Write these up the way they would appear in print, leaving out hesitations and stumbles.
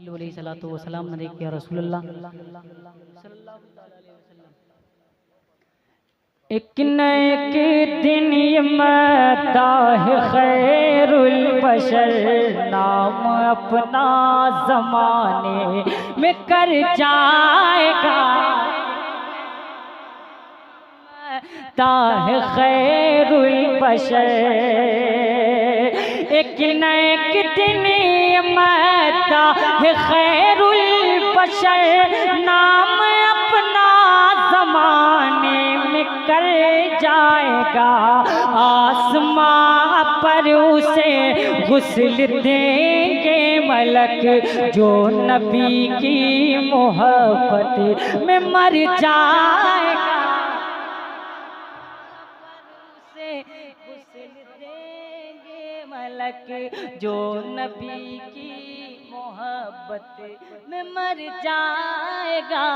सल्लल्लाहु वसल्लम ने किया रसूलुल्लाह सल्लल्लाहु अलैहि वसल्लम। एक न एक दिन ये मदाह खैरुल बशर नाम अपना ज़माने में कर जाएगा। मदाह खैरुल बशर एक न एक दिन ये मदाह खैरुल बशर नाम अपना ज़माने में कर जाएगा। आसमां पर उसे गुस्ल देंगे मलक जो नबी की मोहब्बत में मर जाएगा। उसे गुस्ल देंगे मलक जो नबी की मोहब्बत में मर जाएगा।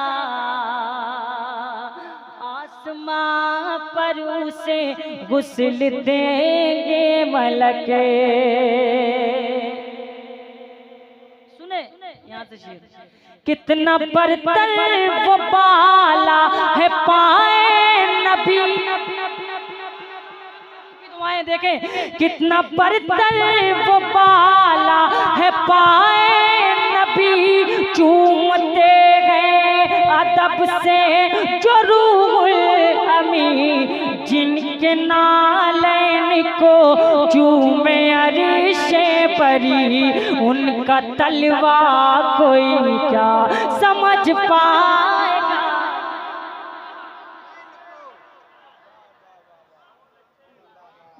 आसमां पर उसे गुस्ल देंगे मलक। सुने यहाँ से शेर, कितना बरतर वो बाला है पाए नबी। दुआएं देखें, कितना बरतर वो बाला है पाए नबी। चूमते हैं अदब से जो रूहुल अमी, जिनके नालैन को चूमे अरिशे परी। उनका तलवा कोई क्या समझ पाएगा।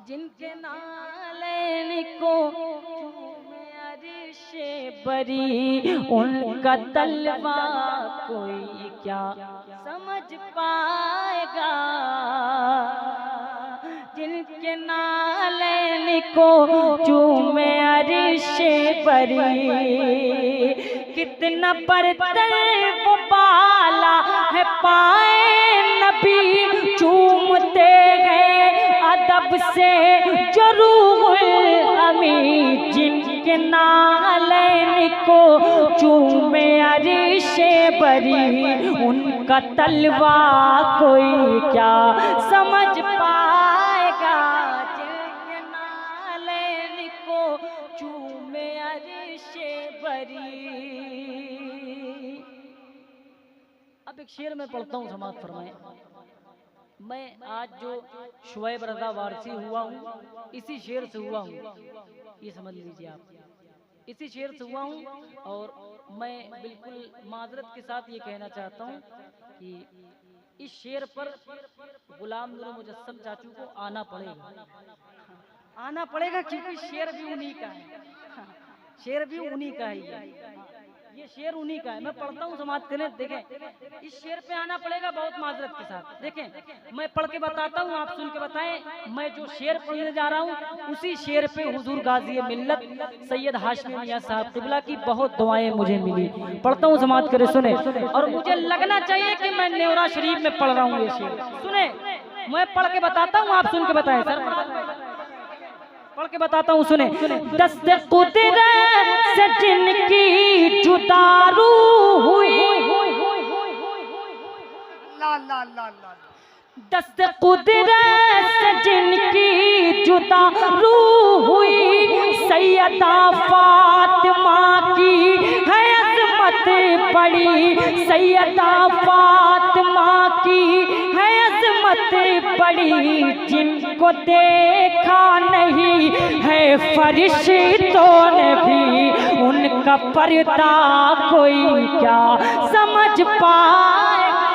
जिनके नालैन को चूमे अरिशे परी। उनका तलवा कोई क्या समझ पाएगा। जिनके नालैन को चूमे अरिशे परी। कितना बरतर वो बाला है पाए नबी। चूमते हैं अदब से जो रूहुल अमी, जिनके नालैन को चूमे अरिशे बरी। उनका तलवा कोई क्या समझ पाएगा। जिनके नालैन को चूमे अरिशे बरी। अब एक शेर में पढ़ता हूँ, समाज फरमाए। मैं आज जो शुएब रज़ा वारसी हुआ हूँ, इसी शेर से हुआ हूँ, ये समझ लीजिए आप। इसी शेर से हुआ हूँ। और मैं बिल्कुल माजरत के साथ ये कहना चाहता हूँ कि इस शेर पर गुलाम नूर मुजस्सम चाचू को आना पड़ेगा, क्योंकि शेर भी उन्हीं का है। शेर भी उन्हीं का है। ये शेर उन्हीं का है। मैं पढ़ता हूँ, समाज करें। देखें, इस शेर पे आना पड़ेगा बहुत माजरत के साथ। देखें, मैं पढ़ के बताता हूँ, आप सुन के बताएं। मैं जो शेर पढ़ने जा रहा हूँ, उसी शेर पे हुजूर गाजी मिल्लत सैयद हाशमी मियां साहब क़िबला की बहुत दुआएं मुझे मिली। पढ़ता हूँ, समाज करे सुने। और मुझे लगना चाहिए कि मैं नेवरा शरीफ में पढ़ रहा हूँ ये शेर। सुने, मैं पढ़ के बताता हूँ, आप सुन के बताएं। सर पढ़ के बताता हूँ, सुने। दस्त कुदरत से जिनकी जुदारू हुई। दस्त कुदरत से जिनकी जुदारू हुई। सैयदा फातिमा की है अज़मत बड़ी। सैयदा फातिमा की है अज़मत बड़ी। जिनको देखा नहीं है फरिश्तों ने भी, उनका पर्दा कोई क्या समझ पाएगा।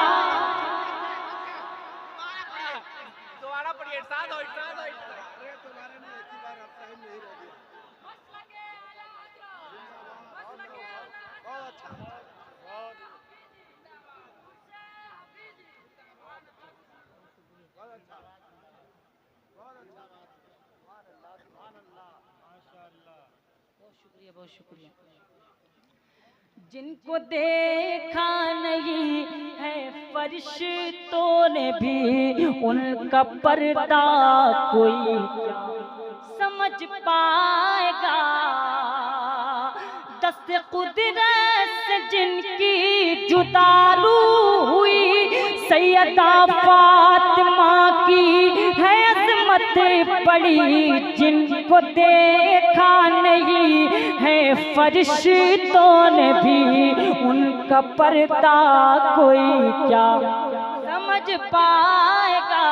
दोबारा पढ़िए, इरशाद हो। बहुत शुक्रिया। जिनको देखा नहीं है फरिश्तों ने भी, उनका पर्दा कोई समझ पाएगा। दस्त कुदरत से जिनकी जुदारू हुई, सैयदा फातिमा की है अज़मत बड़ी, जिनको देखा नहीं है फरिश्तों ने भी, उनका पर्दा कोई क्या समझ पाएगा,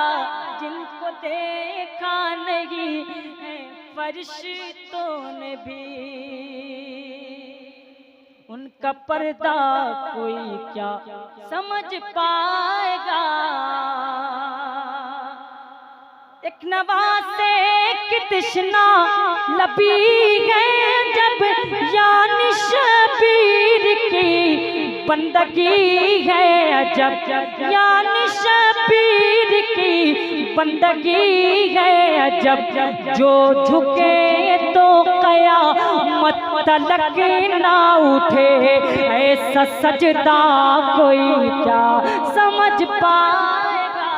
जिनको देखा नहीं है फरिश्तों ने भी, उनका पर्दा कोई क्या समझ पाएगा। एक नवासे की तृष्णा लबी है जब, यानी शबीर की बंदगी है अजब, यानी शबीर की बंदगी है अजब, जो झुके तो क़यामत तलक ना उठे, ऐसा सजदा कोई क्या समझ पाएगा,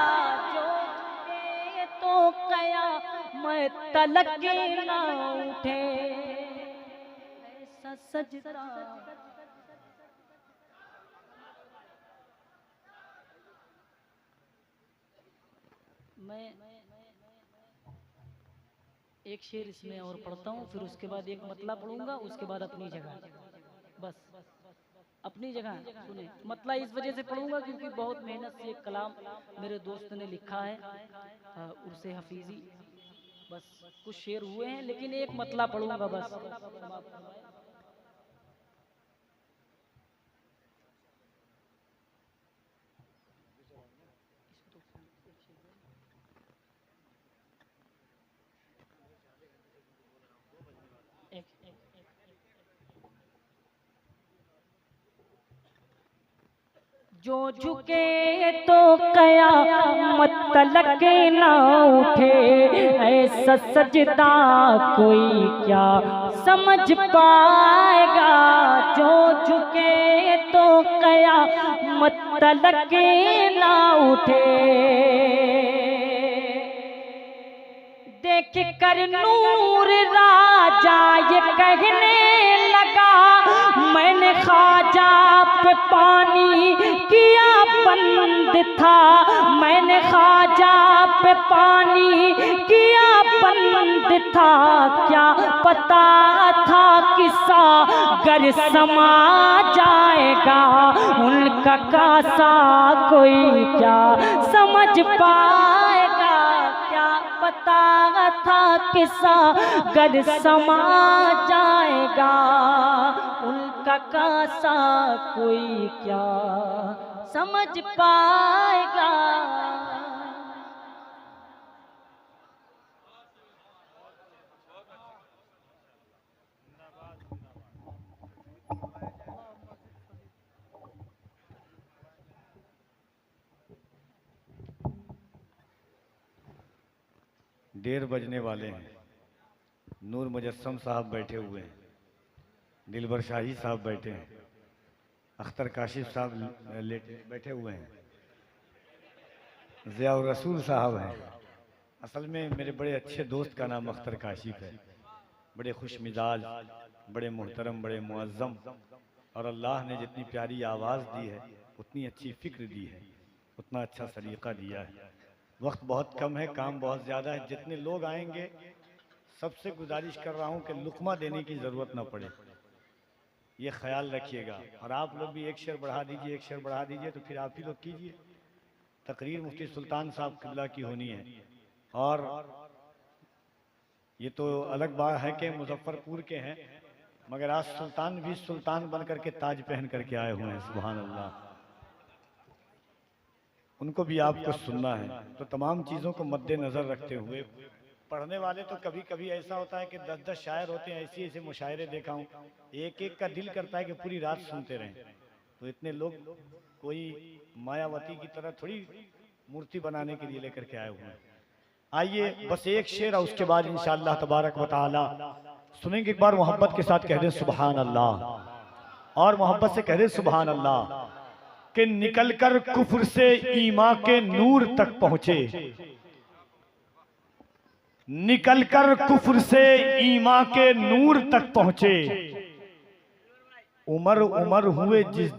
जो झुके तो क़यामत तलक ना उठे, ऐसा सजदा। मैं एक शेर इसमें और पढ़ता हूँ, फिर उसके बाद एक मतला पढ़ूंगा, उसके बाद अपनी जगह, बस अपनी जगह सुने। मतला इस वजह से पढ़ूंगा क्योंकि बहुत मेहनत से एक कलाम मेरे दोस्त ने लिखा है, उर्से हफीजी, बस कुछ शेर हुए हैं, लेकिन एक मतला पढ़ूंगा बस। जो झुके तो क़यामत तलक ना उठे, ऐसा सजदा कोई क्या समझ पाएगा, जो झुके तो क़यामत तलक ना उठे। देख कर नूर राजा ये कहने लगा, मैंने ख्वाजा पे पानी किया बंद था, मैंने ख्वाजा पे पानी किया बंद था, क्या पता था किस्सा गर समा जाएगा, उनका कासा कोई क्या समझ पाएगा, क्या पता था किस्सा गर समा जाएगा, उनका कासा कोई क्या समझ पाएगा। डेढ़ बजने वाले हैं। नूर मुजस्सम साहब बैठे हुए हैं, दिलबर शाही साहब बैठे हैं, अख्तर काशिफ साहब बैठे हुए हैं, ज़ियाउर रसूल साहब हैं। असल में मेरे बड़े अच्छे दोस्त का नाम अख्तर काशिफ है, बड़े खुश मिजाज, बड़े मोहतरम, बड़े मुअज़्ज़म, और अल्लाह ने जितनी प्यारी आवाज़ दी है, उतनी अच्छी फ़िक्र दी है, उतना अच्छा सलीक़ा दिया है। वक्त बहुत कम है, काम बहुत ज़्यादा है। जितने लोग आएंगे सबसे गुजारिश कर रहा हूँ कि लुक़मा देने की ज़रूरत ना पड़े, ये ख्याल रखिएगा। और आप लोग भी एक शेर बढ़ा दीजिए, एक शेर बढ़ा दीजिए, तो फिर आप ही लोग कीजिए। तकरीर मुफ्ती सुल्तान साहब क़िबला की होनी है, और ये तो अलग बात है कि मुजफ्फरपुर के हैं, मगर आज सुल्तान भी सुल्तान बन करके ताज पहन करके आए हुए हैं। सुभान अल्लाह, उनको भी आपको सुनना है। तो तमाम चीज़ों को मद्देनज़र रखते हुए, पढ़ने वाले तो कभी कभी ऐसा होता है कि 10-10 शायर होते हैं, ऐसे ऐसे मुशायरे देखा हूँ, एक एक का दिल करता है कि पूरी रात सुनते रहें। तो इतने लोग कोई मायावती की तरह थोड़ी मूर्ति बनाने के लिए लेकर के आए हुए हैं। आइए बस एक शेर, और उसके बाद इंशाअल्लाह तबारक व तआला सुनेंगे। एक बार मोहब्बत के साथ कह दें सुभान अल्लाह, और मोहब्बत से कह दें सुभान अल्लाह। कि निकलकर कुफ्र से ईमान के नूर तक पहुंचे, निकलकर कुफ्र से ईमान के नूर तक पहुंचे, उमर उमर हुए जिस